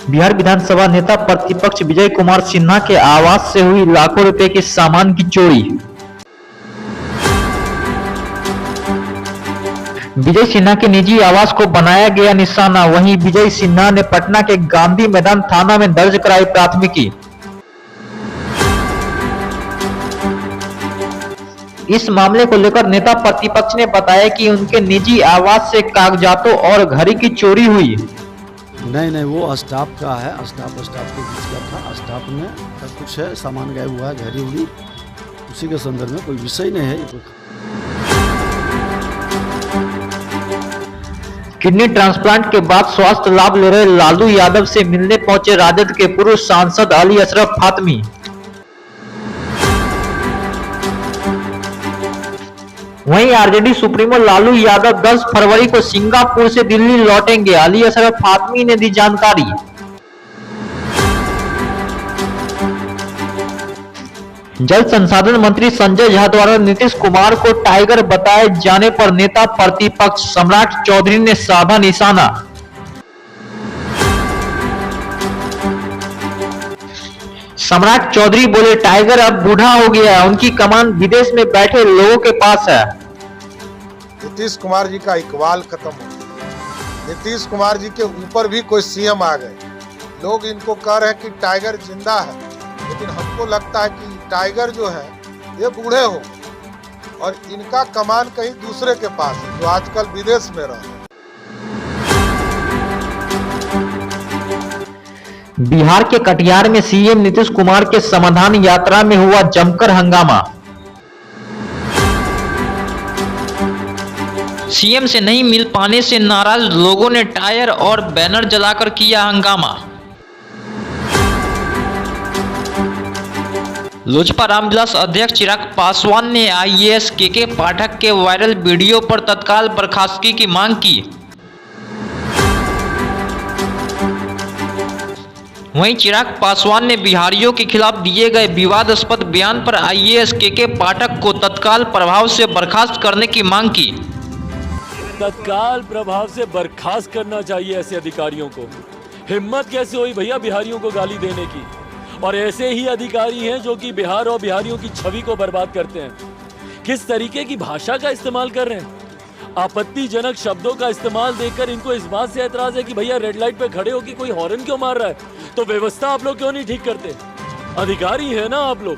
बिहार विधानसभा नेता प्रतिपक्ष विजय कुमार सिन्हा के आवास से हुई लाखों रुपए के सामान की चोरी। विजय सिन्हा के निजी आवास को बनाया गया निशाना। वहीं विजय सिन्हा ने पटना के गांधी मैदान थाना में दर्ज कराई प्राथमिकी। इस मामले को लेकर नेता प्रतिपक्ष ने बताया कि उनके निजी आवास से कागजातों और घड़ी की चोरी हुई। नहीं, वो स्टाफ का है। स्टाफ के बीच का था। स्टाफ में कुछ है, सामान गायब हुआ है, घड़ी हुई, उसी के संदर्भ में कोई विषय नहीं है। किडनी ट्रांसप्लांट के बाद स्वास्थ्य लाभ ले रहे लालू यादव से मिलने पहुंचे राजद के पूर्व सांसद अली अशरफ फातमी। वहीं आरजेडी सुप्रीमो लालू यादव 10 फरवरी को सिंगापुर से दिल्ली लौटेंगे। अली अशरफ फातमी ने दी जानकारी। जल संसाधन मंत्री संजय झा द्वारा नीतीश कुमार को टाइगर बताए जाने पर नेता प्रतिपक्ष सम्राट चौधरी ने साधा निशाना। सम्राट चौधरी बोले, टाइगर अब बूढ़ा हो गया है, उनकी कमान विदेश में बैठे लोगों के पास है। नीतीश कुमार जी का इकबाल खत्म हो गया। नीतीश कुमार जी के ऊपर भी कोई सीएम आ गए। लोग इनको कह रहे हैं कि टाइगर जिंदा है, लेकिन हमको लगता है कि टाइगर जो है ये बूढ़े हो और इनका कमान कहीं दूसरे के पास है, जो आजकल विदेश में रह रहे हैं। बिहार के कटिहार में सीएम नीतीश कुमार के समाधान यात्रा में हुआ जमकर हंगामा। सीएम से नहीं मिल पाने से नाराज लोगों ने टायर और बैनर जलाकर किया हंगामा। लोजपा रामविलास अध्यक्ष चिराग पासवान ने आईएएस के पाठक के वायरल वीडियो पर तत्काल बर्खास्तगी की मांग की। वहीं चिराग पासवान ने बिहारियों के खिलाफ दिए गए विवादास्पद बयान पर आईएएस के पाठक को तत्काल प्रभाव से बर्खास्त करने की मांग की। तत्काल प्रभाव से बर्खास्त करना चाहिए ऐसे अधिकारियों को। हिम्मत कैसे हुई भैया बिहारियों को गाली देने की? और ऐसे ही अधिकारी हैं जो कि बिहार और बिहारियों की छवि को बर्बाद करते हैं। किस तरीके की भाषा का इस्तेमाल कर रहे हैं? आपत्तिजनक शब्दों का इस्तेमाल देखकर इनको इस बात से एतराज है कि भैया रेड लाइट पे खड़े हो कि कोई हॉर्न क्यों मार रहा है, तो व्यवस्था आप लोग क्यों नहीं ठीक करते? अधिकारी है ना आप लोग।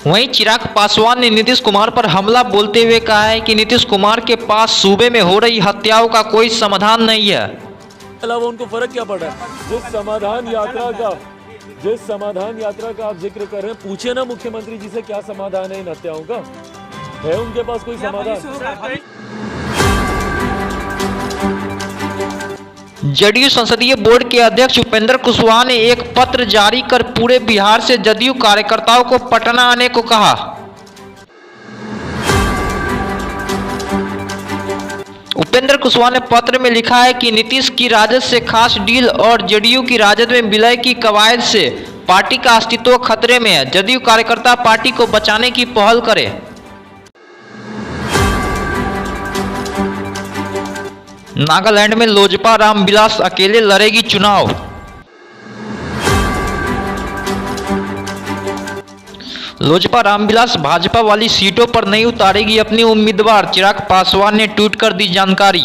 वहीं चिराग पासवान ने नीतीश कुमार पर हमला बोलते हुए कहा है कि नीतीश कुमार के पास सूबे में हो रही हत्याओं का कोई समाधान नहीं है। अलावा उनको फर्क क्या पड़ा? जिस समाधान यात्रा का आप जिक्र कर रहे हैं, पूछे ना मुख्यमंत्री जी से क्या समाधान है इन हत्याओं का? है उनके पास कोई समाधान? जदयू संसदीय बोर्ड के अध्यक्ष उपेंद्र कुशवाहा ने एक पत्र जारी कर पूरे बिहार से जदयू कार्यकर्ताओं को पटना आने को कहा। उपेंद्र कुशवाहा ने पत्र में लिखा है कि नीतीश की राजद से खास डील और जदयू की राजद में विलय की कवायद से पार्टी का अस्तित्व खतरे में है। जदयू कार्यकर्ता पार्टी को बचाने की पहल करें। नागालैंड में लोजपा रामविलास अकेले लड़ेगी चुनाव। लोजपा रामविलास भाजपा वाली सीटों पर नहीं उतारेगी अपनी उम्मीदवार। चिराग पासवान ने ट्वीट कर दी जानकारी।